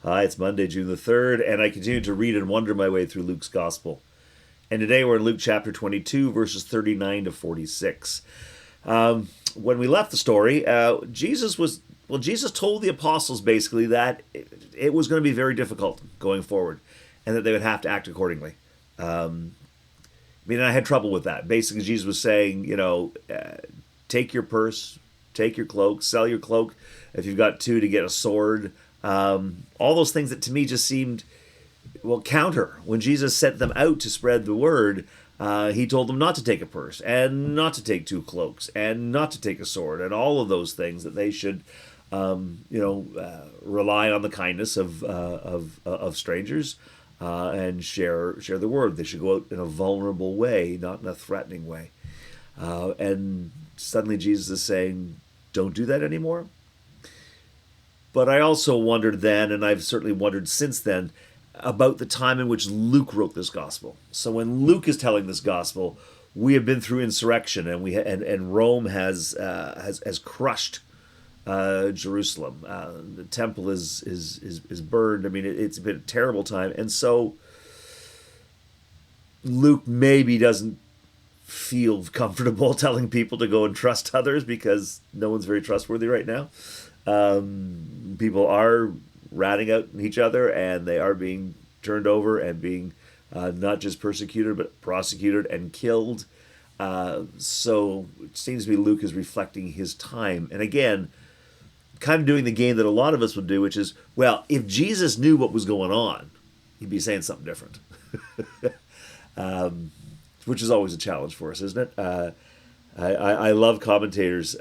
Hi, it's Monday, June the 3rd, and I continue to read and wonder my way through Luke's Gospel. And today we're in Luke chapter 22, verses 39 to 46. When we left the story, Jesus told the apostles basically that it was going to be very difficult going forward and that they would have to act accordingly. I had trouble with that. Basically, Jesus was saying, take your purse, take your cloak, sell your cloak if you've got two to get a sword. All those things that to me just seemed, counter. When Jesus sent them out to spread the word, he told them not to take a purse and not to take two cloaks and not to take a sword and all of those things, that they should, rely on the kindness of strangers and share the word. They should go out in a vulnerable way, not in a threatening way. And suddenly Jesus is saying, don't do that anymore. But I also wondered then, and I've certainly wondered since then, about the time in which Luke wrote this gospel. So when Luke is telling this gospel, we have been through insurrection, and Rome has crushed Jerusalem. The temple is burned. It's been a terrible time, and so Luke maybe doesn't feel comfortable telling people to go and trust others, because no one's very trustworthy right now. People are ratting out each other, and they are being turned over and being not just persecuted but prosecuted and killed. So it seems to me Luke is reflecting his time, and again, kind of doing the game that a lot of us would do, which is, well, if Jesus knew what was going on, he'd be saying something different. Which is always a challenge for us, isn't it? I love commentators,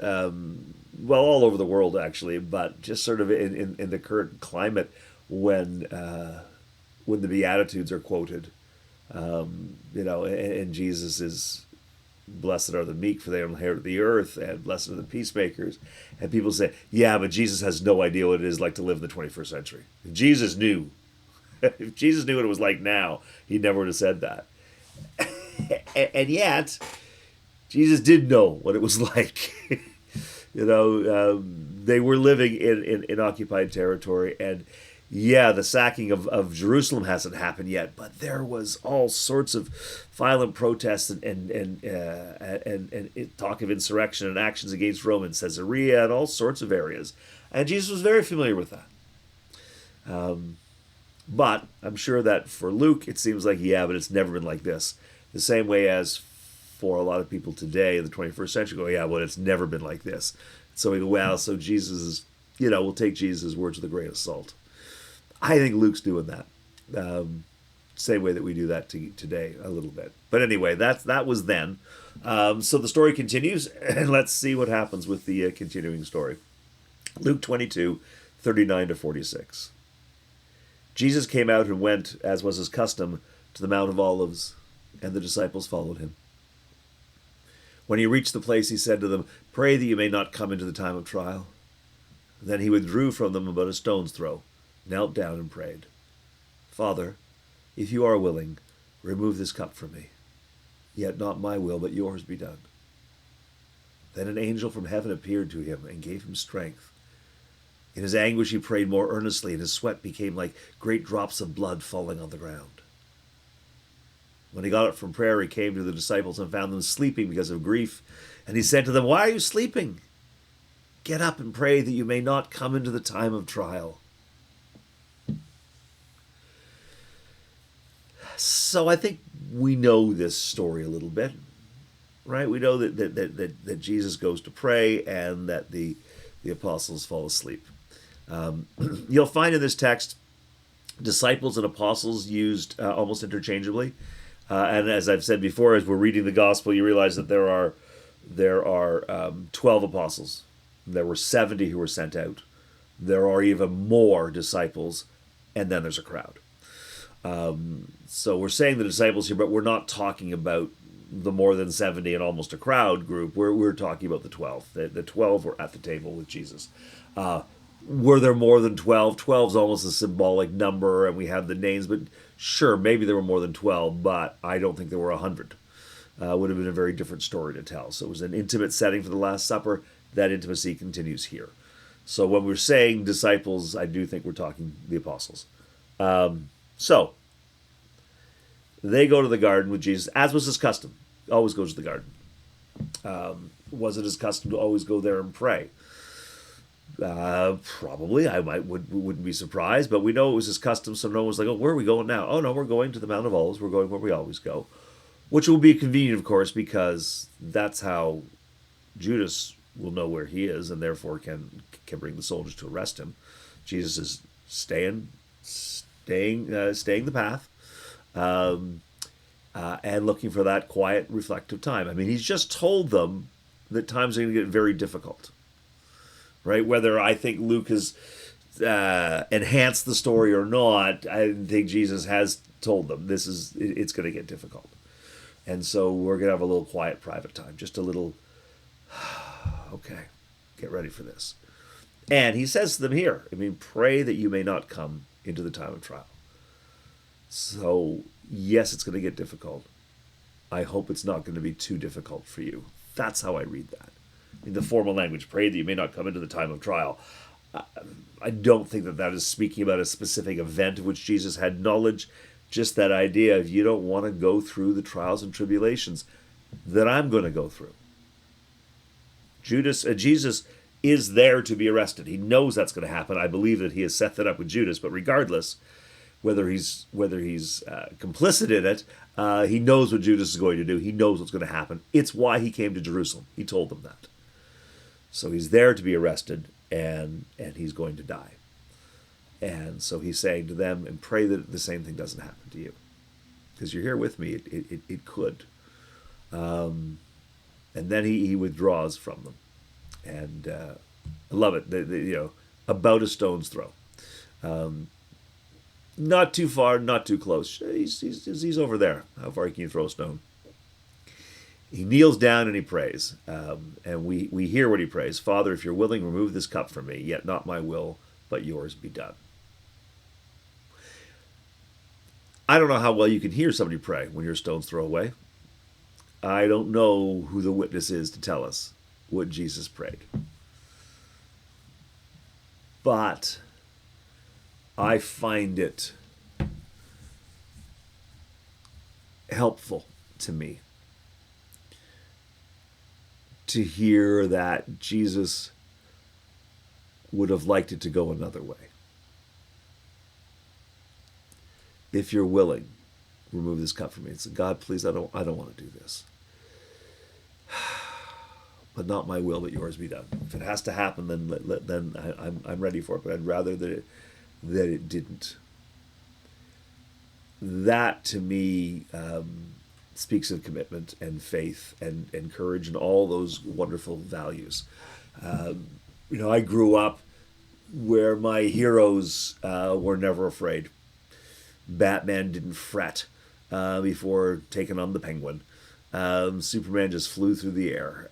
all over the world actually, but just sort of in the current climate, when the Beatitudes are quoted, and Jesus is, blessed are the meek, for they will inherit the earth, and blessed are the peacemakers. And people say, yeah, but Jesus has no idea what it is like to live in the 21st century. If Jesus knew what it was like now, he never would have said that. And yet, Jesus did know what it was like. They were living in occupied territory, and the sacking of Jerusalem hasn't happened yet, but there was all sorts of violent protests and talk of insurrection and actions against Rome in Caesarea and all sorts of areas, and Jesus was very familiar with that. But I'm sure that for Luke, it seems like, but it's never been like this. The same way as for a lot of people today in the 21st century go, it's never been like this. So we go, so Jesus is, we'll take Jesus' words with a grain of salt. I think Luke's doing that. Same way that we do that today a little bit. But anyway, that was then. So the story continues, and let's see what happens with the continuing story. Luke 22, 39 to 46. Jesus came out and went, as was his custom, to the Mount of Olives, and the disciples followed him. When he reached the place, he said to them, "Pray that you may not come into the time of trial." Then he withdrew from them about a stone's throw, knelt down and prayed, "Father, if you are willing, remove this cup from me. Yet not my will, but yours be done." Then an angel from heaven appeared to him and gave him strength. In his anguish he prayed more earnestly, and his sweat became like great drops of blood falling on the ground. When he got up from prayer, he came to the disciples and found them sleeping because of grief. And he said to them, "Why are you sleeping? Get up and pray that you may not come into the time of trial." So I think we know this story a little bit, right? We know that Jesus goes to pray and that the apostles fall asleep. You'll find in this text disciples and apostles used almost interchangeably. And as I've said before, as we're reading the gospel, you realize that there are 12 apostles. There were 70 who were sent out. There are even more disciples, and then there's a crowd. So we're saying the disciples here, but we're not talking about the more than 70 and almost a crowd group. We're talking about the 12. The 12 were at the table with Jesus. Were there more than 12? 12 is almost a symbolic number, and we have the names, but sure, maybe there were more than 12, but I don't think there were 100. Would have been a very different story to tell. So it was an intimate setting for the Last Supper. That intimacy continues here. So when we're saying disciples, I do think we're talking the apostles. So they go to the garden with Jesus, as was his custom. Always goes to the garden. Was it his custom to always go there and pray? Probably. Wouldn't be surprised, but we know it was his custom. So no one was like, "Oh, where are we going now?" Oh no, we're going to the Mount of Olives. We're going where we always go, which will be convenient, of course, because that's how Judas will know where he is, and therefore can bring the soldiers to arrest him. Jesus is staying the path, and looking for that quiet, reflective time. I mean, he's just told them that times are going to get very difficult, right? Whether I think Luke has enhanced the story or not, I think Jesus has told them it's going to get difficult, and so we're going to have a little quiet, private time, just a little. Okay, get ready for this. And he says to them here, I mean, pray that you may not come into the time of trial. So, yes, it's going to get difficult. I hope it's not going to be too difficult for you. That's how I read that. In the formal language, pray that you may not come into the time of trial. I don't think that is speaking about a specific event of which Jesus had knowledge. Just that idea of you don't want to go through the trials and tribulations that I'm going to go through. Jesus is there to be arrested. He knows that's going to happen. I believe that he has set that up with Judas. But regardless, whether he's complicit in it, he knows what Judas is going to do. He knows what's going to happen. It's why he came to Jerusalem. He told them that. So he's there to be arrested, and he's going to die. And so he's saying to them, and pray that the same thing doesn't happen to you, because you're here with me. It could. And then he withdraws from them, and I love it. About a stone's throw, not too far, not too close. He's over there. How far can you throw a stone? He kneels down and he prays, and we hear what he prays. Father, if you're willing, remove this cup from me. Yet not my will, but yours be done. I don't know how well you can hear somebody pray when you're a stone's throw away. I don't know who the witness is to tell us what Jesus prayed. But I find it helpful to me to hear that Jesus would have liked it to go another way. If you're willing, remove this cup from me. It's God, please, I don't want to do this. But not my will, but yours be done. If it has to happen, then I'm ready for it. But I'd rather that it didn't. That to me speaks of commitment and faith and courage and all those wonderful values. I grew up where my heroes were never afraid. Batman didn't fret before taking on the Penguin. Superman just flew through the air.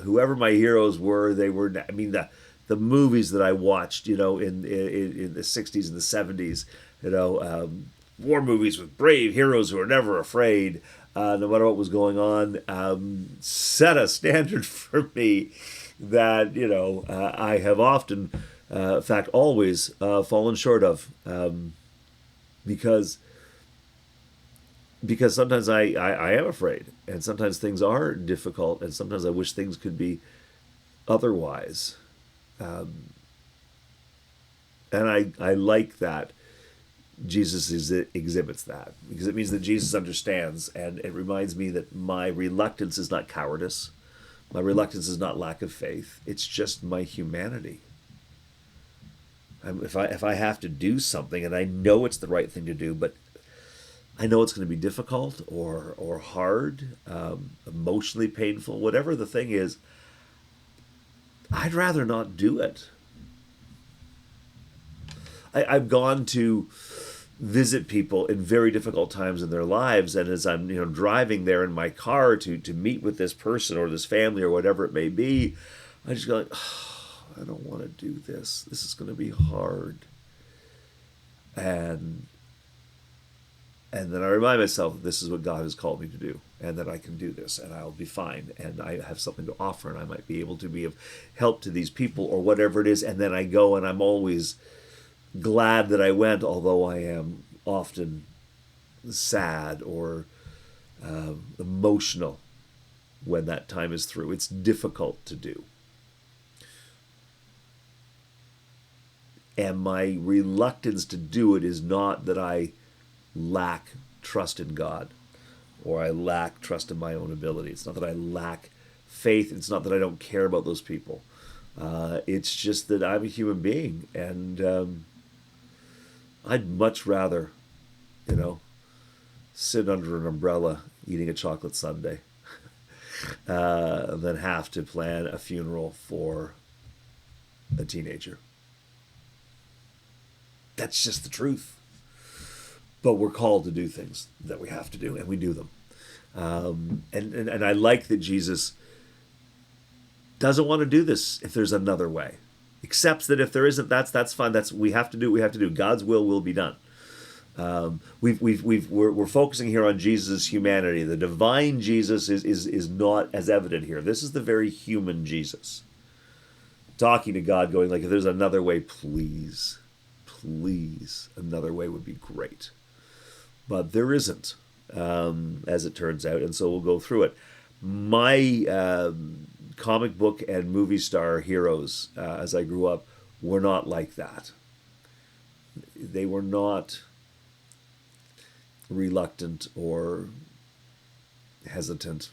Whoever my heroes were, they were. I mean, the movies that I watched, in the '60s and the '70s, war movies with brave heroes who are never afraid, no matter what was going on, set a standard for me that I have often, in fact, always fallen short of, because sometimes I am afraid, and sometimes things are difficult, and sometimes I wish things could be otherwise. And I like that Jesus exhibits that, because it means that Jesus understands, and it reminds me that my reluctance is not cowardice. My reluctance is not lack of faith. It's just my humanity. If I have to do something, and I know it's the right thing to do, but I know it's going to be difficult or hard, emotionally painful, whatever the thing is, I'd rather not do it. I've gone to visit people in very difficult times in their lives, and as I'm driving there in my car to meet with this person or this family or whatever it may be, I just go like, oh, I don't want to do this. This is going to be hard. And And then I remind myself that this is what God has called me to do, and that I can do this, and I'll be fine, and I have something to offer, and I might be able to be of help to these people, or whatever it is. And then I go, and I'm always glad that I went, although I am often sad or emotional when that time is through. It's difficult to do. And my reluctance to do it is not that I lack trust in God or I lack trust in my own ability. It's not that I lack faith. It's not that I don't care about those people. It's just that I'm a human being, and I'd much rather, sit under an umbrella eating a chocolate sundae than have to plan a funeral for a teenager. That's just the truth. But we're called to do things that we have to do, and we do them. And I like that Jesus doesn't want to do this if there's another way. Accepts that if there isn't, that's fine. We have to do what we have to do. God's will be done. We're focusing here on Jesus' humanity. The divine Jesus is not as evident here. This is the very human Jesus talking to God, going like, if there's another way, please, another way would be great. But there isn't, as it turns out, and so we'll go through it. My comic book and movie star heroes, as I grew up, were not like that. They were not reluctant or hesitant,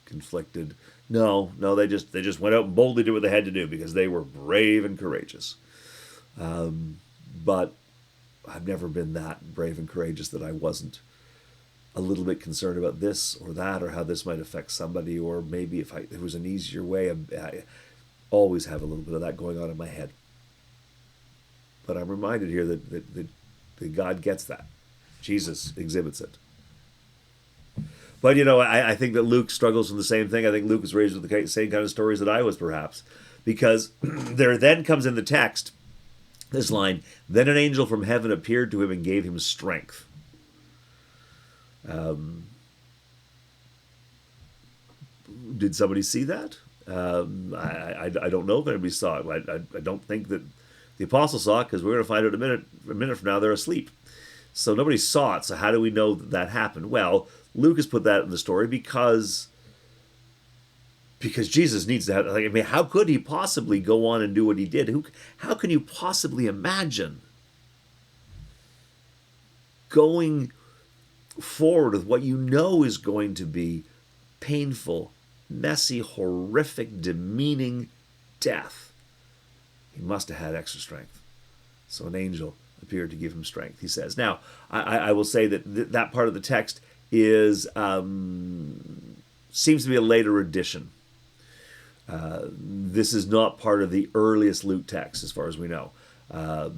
conflicted. No, they just went out and boldly did what they had to do because they were brave and courageous. But I've never been that brave and courageous that I wasn't a little bit concerned about this or that, or how this might affect somebody, or maybe if there was an easier way. I always have a little bit of that going on in my head. But I'm reminded here that God gets that. Jesus exhibits it. But, I think that Luke struggles with the same thing. I think Luke was raised with the same kind of stories that I was, perhaps. Because there then comes in the text this line, then an angel from heaven appeared to him and gave him strength. Did somebody see that? I don't know if anybody saw it. I don't think that the apostles saw it, because we're going to find out a minute from now they're asleep. So nobody saw it. So how do we know that happened? Well, Luke has put that in the story because Jesus needs to have. How could he possibly go on and do what he did? How can you possibly imagine going forward with what you know is going to be painful, messy, horrific, demeaning death? He must have had extra strength. So an angel appeared to give him strength, he says. Now, I will say that that part of the text is seems to be a later addition. This is not part of the earliest Luke text, as far as we know.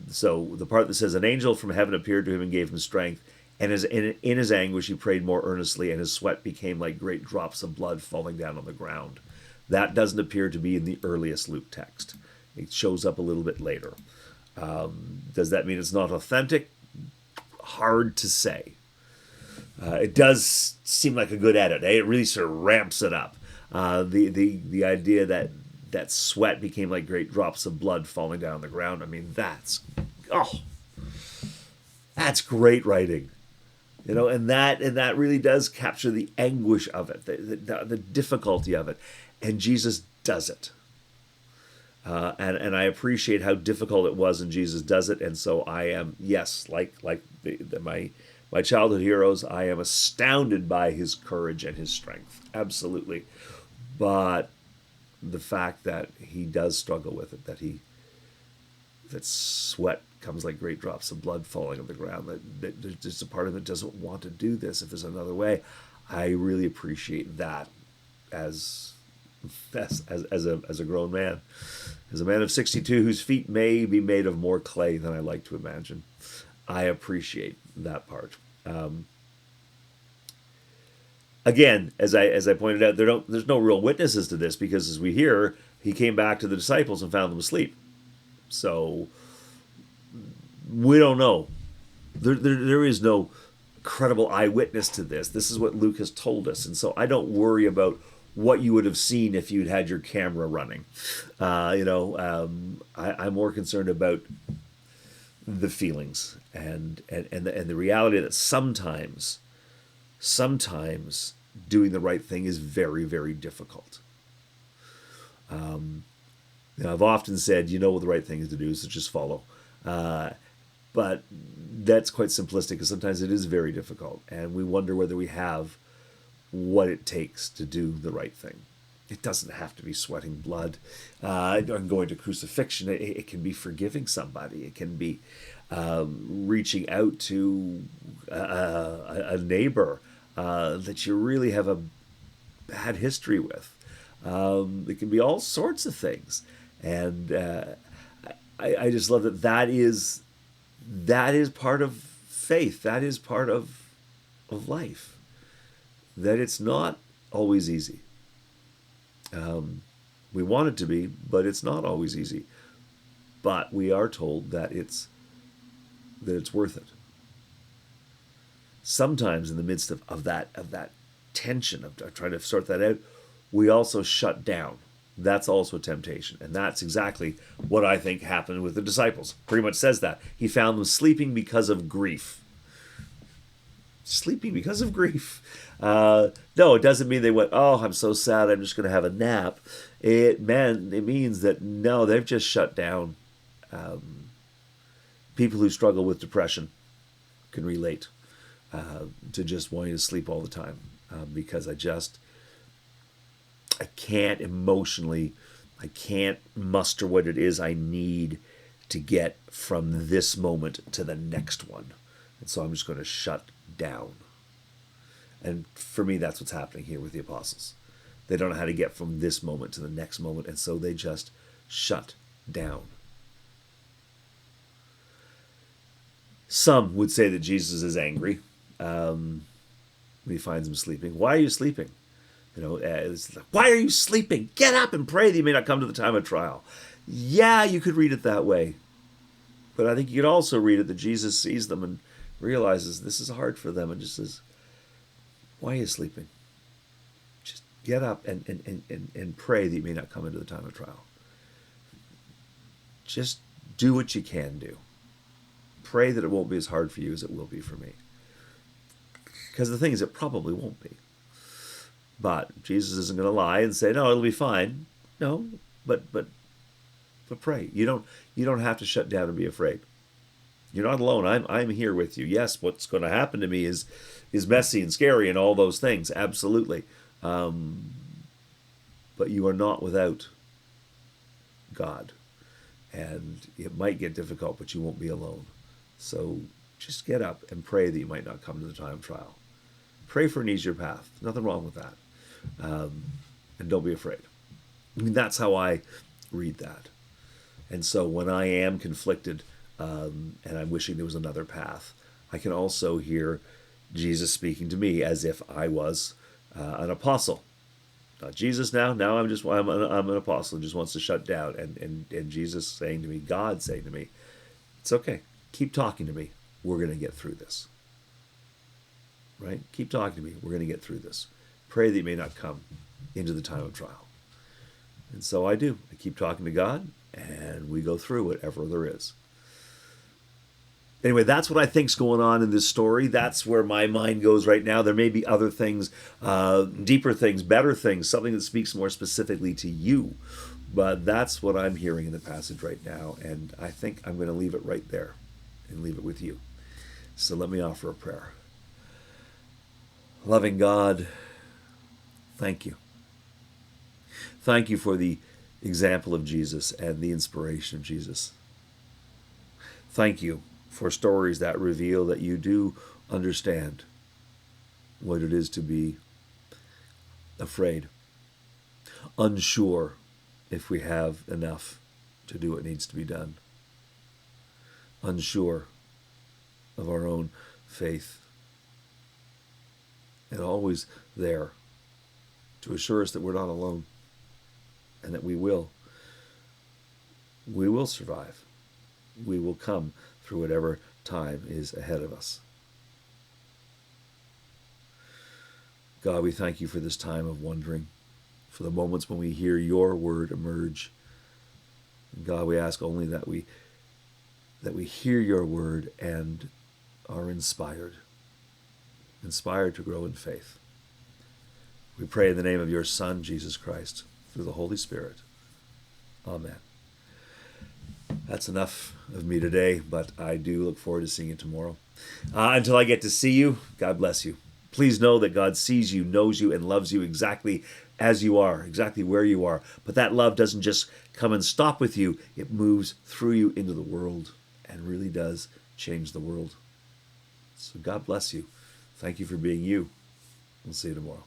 So the part that says, an angel from heaven appeared to him and gave him strength, and in his anguish he prayed more earnestly, and his sweat became like great drops of blood falling down on the ground. That doesn't appear to be in the earliest Luke text. It shows up a little bit later. Does that mean it's not authentic? Hard to say. It does seem like a good edit. It really sort of ramps it up. The idea that sweat became like great drops of blood falling down on the ground. That's great writing. And that really does capture the anguish of it, the difficulty of it, and Jesus does it. And I appreciate how difficult it was, and Jesus does it. And so I am, yes, like my childhood heroes, I am astounded by his courage and his strength. Absolutely. But the fact that he does struggle with it, that sweat comes like great drops of blood falling on the ground, that there's just a part of it doesn't want to do this if there's another way. I really appreciate that as a grown man, as a man of 62 whose feet may be made of more clay than I like to imagine. I appreciate that part. Again, as I pointed out, there's no real witnesses to this, because as we hear, he came back to the disciples and found them asleep. So we don't know. There is no credible eyewitness to this. This is what Luke has told us. And so I don't worry about what you would have seen if you'd had your camera running. I'm more concerned about the feelings and the reality that sometimes doing the right thing is very, very difficult. I've often said, what the right thing is to do, so just follow. But that's quite simplistic, because sometimes it is very difficult, and we wonder whether we have what it takes to do the right thing. It doesn't have to be sweating blood and going to crucifixion. It can be forgiving somebody. It can be reaching out to a neighbor that you really have a bad history with. It can be all sorts of things. And I just love that is part of faith. That is part of life. That it's not always easy. We want it to be, but it's not always easy. But we are told that it's worth it. Sometimes in the midst of that tension of trying to sort that out, we also shut down. That's also a temptation. And that's exactly what I think happened with the disciples. Pretty much says that. He found them sleeping because of grief. Sleeping because of grief. No, it doesn't mean they went, oh, I'm so sad, I'm just going to have a nap. It means that, no, they've just shut down. People who struggle with depression can relate to just wanting to sleep all the time, because I can't emotionally, I can't muster what it is I need to get from this moment to the next one. And so I'm just going to shut down. And for me, that's what's happening here with the apostles. They don't know how to get from this moment to the next moment, and so they just shut down. Some would say that Jesus is angry when he finds them sleeping. Why are you sleeping? It's like, why are you sleeping? Get up and pray that you may not come to the time of trial. Yeah, you could read it that way. But I think you could also read it that Jesus sees them and realizes this is hard for them and just says, why are you sleeping? Just get up and pray that you may not come into the time of trial. Just do what you can do. Pray that it won't be as hard for you as it will be for me. Because the thing is, it probably won't be. But Jesus isn't going to lie and say, no, it'll be fine. No, but pray. You don't have to shut down and be afraid. You're not alone. I'm here with you. Yes, what's going to happen to me is messy and scary and all those things. Absolutely. But you are not without God. And it might get difficult, but you won't be alone. So just get up and pray that you might not come to the time of trial. Pray for an easier path. Nothing wrong with that. And don't be afraid. I mean, that's how I read that. And so when I am conflicted and I'm wishing there was another path, I can also hear Jesus speaking to me as if I was an apostle. Not Jesus now. Now I'm an apostle who just wants to shut down. And Jesus saying to me, God saying to me, it's okay. Keep talking to me. We're going to get through this. Right? Keep talking to me. We're going to get through this. Pray that you may not come into the time of trial. And so I do. I keep talking to God, and we go through whatever there is. Anyway, that's what I think's going on in this story. That's where my mind goes right now. There may be other things, deeper things, better things, something that speaks more specifically to you. But that's what I'm hearing in the passage right now. And I think I'm going to leave it right there and leave it with you. So let me offer a prayer. Loving God, thank you. Thank you for the example of Jesus and the inspiration of Jesus. Thank you for stories that reveal that you do understand what it is to be afraid, unsure if we have enough to do what needs to be done, unsure of our own faith, and always there to assure us that we're not alone and that we will survive. We will come through whatever time is ahead of us. God, we thank you for this time of wondering, for the moments when we hear your word emerge. And God, we ask only that we hear your word and are inspired to grow in faith. We pray in the name of your Son, Jesus Christ, through the Holy Spirit. Amen. That's enough of me today, but I do look forward to seeing you tomorrow. Until I get to see you, God bless you. Please know that God sees you, knows you, and loves you exactly as you are, exactly where you are. But that love doesn't just come and stop with you. It moves through you into the world and really does change the world. So God bless you. Thank you for being you. We'll see you tomorrow.